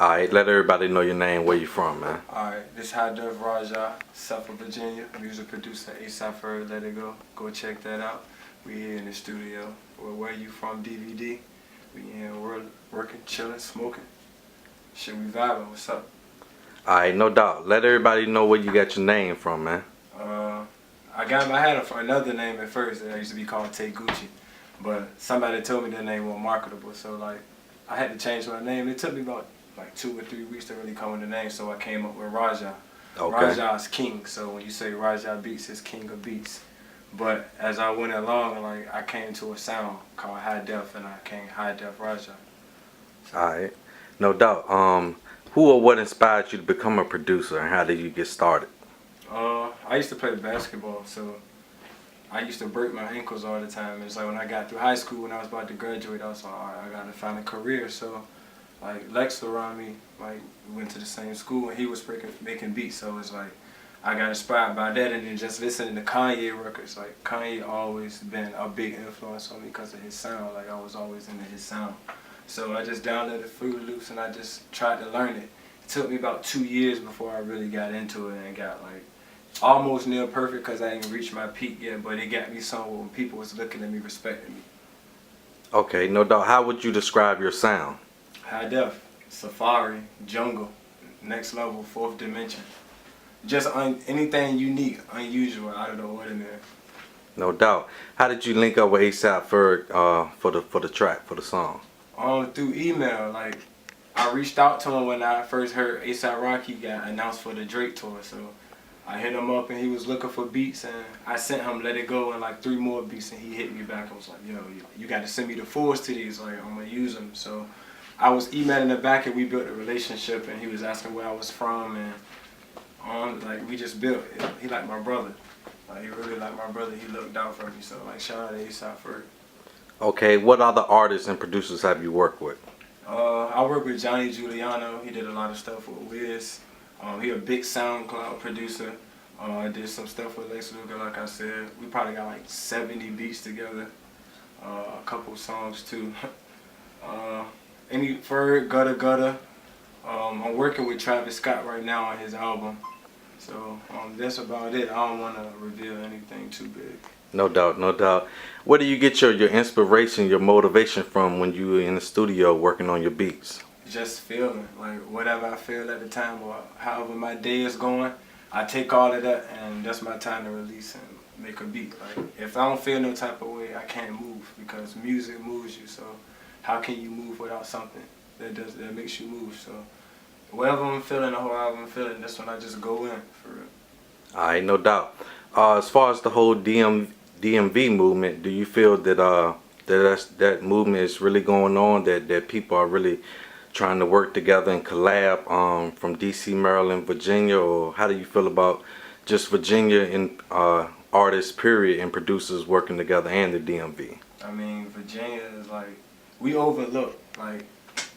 Alright, let everybody know your name, where you from, man. Alright, this HighDefRazJah, Suffolk, Virginia. Music producer A.S.A.P. Let It Go. Go check that out. We here in the studio. Where you from, DVD? We here working, chilling, smoking. Shit, we vibing. What's up? Alright, no doubt. Let everybody know where you got your name from, man. I got my hat for another name at first. I used to be called Tay Gucci. But somebody told me that name wasn't marketable. So like, I had to change my name. It took me about like 2 or 3 weeks to really come with the name, so I came up with Rajah. Okay. Rajah is king, so when you say Rajah Beats, it's king of beats. But as I went along, like I came to a sound called High Def, and I came HighDefRazJah. So, Alright, no doubt. Who or what inspired you to become a producer, and how did you get started? I used to play basketball, so I used to break my ankles all the time. It's like when I got through high school, when I was about to graduate, I was like, all right, I gotta find a career. So like Lex around me, like we went to the same school, and he was making beats, so it's like I got inspired by that, and then just listening to Kanye records. Like Kanye always been a big influence on me because of his sound. Like I was always into his sound, so I just downloaded Fruit Loops and I just tried to learn it. It took me about 2 years before I really got into it and got like almost near perfect because I didn't reach my peak yet, but it got me somewhere when people was looking at me, respecting me. Okay, no doubt. How would you describe your sound? High def, safari, jungle, next level, fourth dimension. Just anything unique, unusual, out of the ordinary. No doubt. How did you link up with A$AP for the track, for the song? Through email. Like I reached out to him when I first heard A$AP Rocky got announced for the Drake tour, so I hit him up and he was looking for beats, and I sent him Let It Go and like 3 more beats, and he hit me back and was like, yo, you got to send me the fulls to these, like I'm gonna use them. So I was emailing him back and we built a relationship, and he was asking where I was from, and like we just built. He like my brother. Like he really like my brother. He looked out for me. So like shout out to A$AP for it. Okay, what other artists and producers have you worked with? I work with Johnny Giuliano. He did a lot of stuff with Wiz. He a big SoundCloud producer. I did some stuff with Lex Luger, like I said. We probably got like 70 beats together. A couple songs too. Any Ferg, Gutter Gutter. I'm working with Travis Scott right now on his album. So that's about it. I don't want to reveal anything too big. No doubt, no doubt. Where do you get your inspiration, your motivation from when you in the studio working on your beats? Just feeling, like whatever I feel at the time or however my day is going, I take all of that and that's my time to release and make a beat. Like if I don't feel no type of way, I can't move because music moves you. So how can you move without something that makes you move? So whatever I'm feeling or however I'm feeling, that's when I just go in for real. Alright, no doubt. As far as the whole DMV movement, do you feel that that movement is really going on, that people are really trying to work together and collab from DC, Maryland, Virginia, or how do you feel about just Virginia and artists, period, and producers working together and the DMV? I mean, Virginia is like, we overlooked. Like,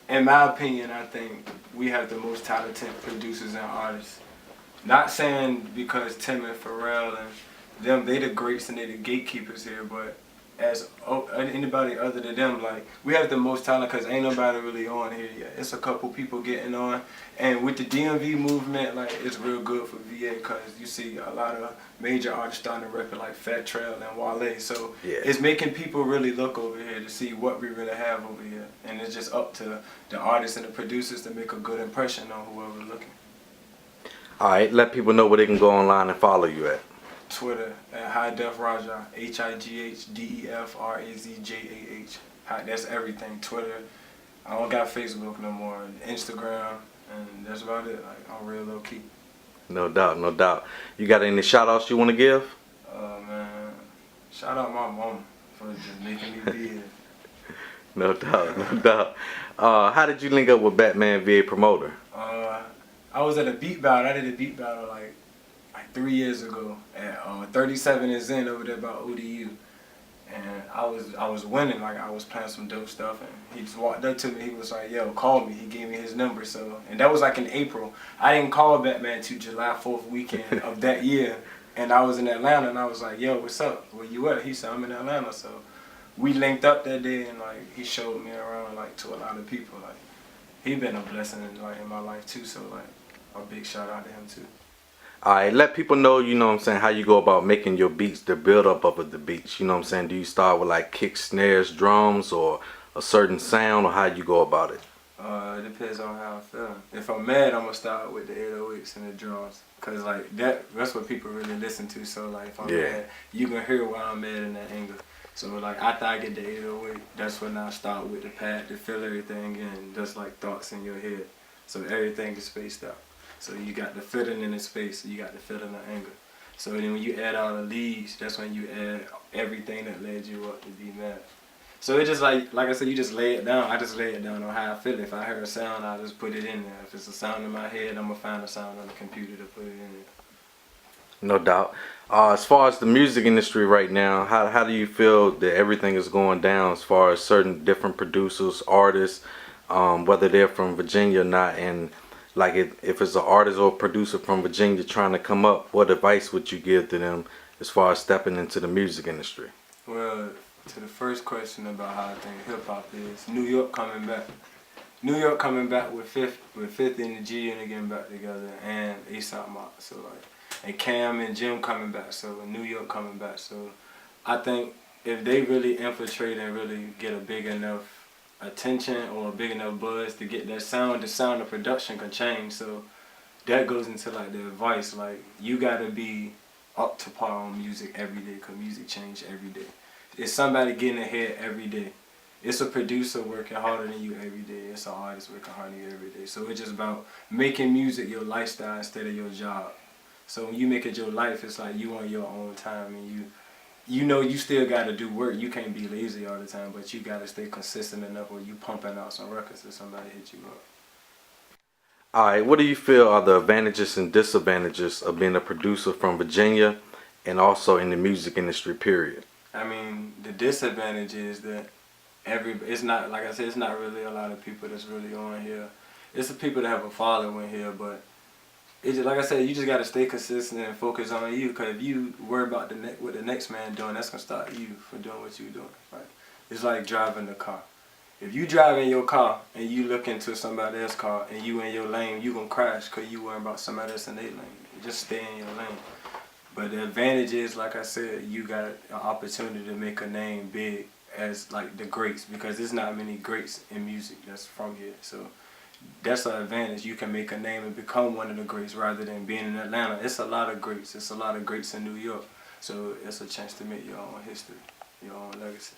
in my opinion, I think we have the most talented producers and artists. Not saying because Tim and Pharrell and them, they the greats and they the gatekeepers here, but as anybody other than them, like we have the most talent because ain't nobody really on here yet. It's a couple people getting on, and with the DMV movement, like it's real good for VA because you see a lot of major artists starting to record like Fat Trail and Wale. So yeah, it's making people really look over here to see what we really have over here, and it's just up to the artists and the producers to make a good impression on whoever looking. All right, let people know where they can go online and follow you at. Twitter at HighDefRazJah, HighDefRazJah. That's everything. Twitter. I don't got Facebook no more. Instagram, and that's about it. Like I'm real low key. No doubt, no doubt. You got any shout outs you want to give? Man, shout out my mom for just making me be here. No doubt, no doubt. How did you link up with Batman VA Promoter? I was at a beat battle. I did a beat battle like 3 years ago at 37 and Zen over there by ODU, and I was winning. Like I was playing some dope stuff, and he just walked up to me. He was like, "Yo, call me." He gave me his number. So, and that was like in April. I didn't call Batman till July 4th weekend of that year, and I was in Atlanta, and I was like, "Yo, what's up? Where you at?" He said, "I'm in Atlanta." So we linked up that day, and like he showed me around like to a lot of people. Like he been a blessing like in my life too. So like a big shout out to him too. Alright, let people know, you know what I'm saying, how you go about making your beats, the build up of the beats, you know what I'm saying? Do you start with like kick, snares, drums, or a certain sound, or how you go about it? It depends on how I'm feeling. If I'm mad, I'm gonna start with the 808s and the drums, cause like that's what people really listen to. So like if I'm Yeah. mad, you can hear why I'm mad in that anger. So like after I get the 808, that's when I start with the pad to fill everything in, just like thoughts in your head. So everything is spaced out. So you got the feeling in the space, so you got the feeling of anger. So then when you add all the leads, that's when you add everything that led you up to be mad. So it just like I said, you just lay it down. I just lay it down on how I feel. If I hear a sound, I just put it in there. If it's a sound in my head, I'm gonna find a sound on the computer to put it in there. No doubt. As far as the music industry right now, how do you feel that everything is going down as far as certain different producers, artists, whether they're from Virginia or not, and like if it's an artist or a producer from Virginia trying to come up, what advice would you give to them as far as stepping into the music industry? Well, to the first question about how I think hip hop is, New York coming back. New York coming back with 50 and the G and they getting back together, and A.S.A.P. So like, and Cam and Jim coming back. So New York coming back. So I think if they really infiltrate and really get a big enough attention or a big enough buzz to get that sound, the sound of production can change. So that goes into like the advice, like you gotta be up to par on music every day, cause music change every day. It's somebody getting ahead every day. It's a producer working harder than you every day. It's an artist working harder than you every day. So it's just about making music your lifestyle instead of your job. So when you make it your life, it's like you on your own time, and you know you still gotta do work. You can't be lazy all the time, but you gotta stay consistent enough where you pumping out some records if somebody hit you up. Alright, what do you feel are the advantages and disadvantages of being a producer from Virginia and also in the music industry, period? I mean, the disadvantage is that it's not, like I said, it's not really a lot of people that's really on here. It's the people that have a following here, but it's just, like I said, you just gotta stay consistent and focus on you. Cause if you worry about what the next man doing, that's gonna stop you from doing what you doing. Right? It's like driving the car. If you drive in your car and you look into somebody else's car and you in your lane, you gonna crash cause you worrying about somebody else in their lane. Just stay in your lane. But the advantage is, like I said, you got an opportunity to make a name big as like the greats, because there's not many greats in music that's from here. So that's an advantage. You can make a name and become one of the greats rather than being in Atlanta. It's a lot of greats. It's a lot of greats in New York. So it's a chance to make your own history, your own legacy.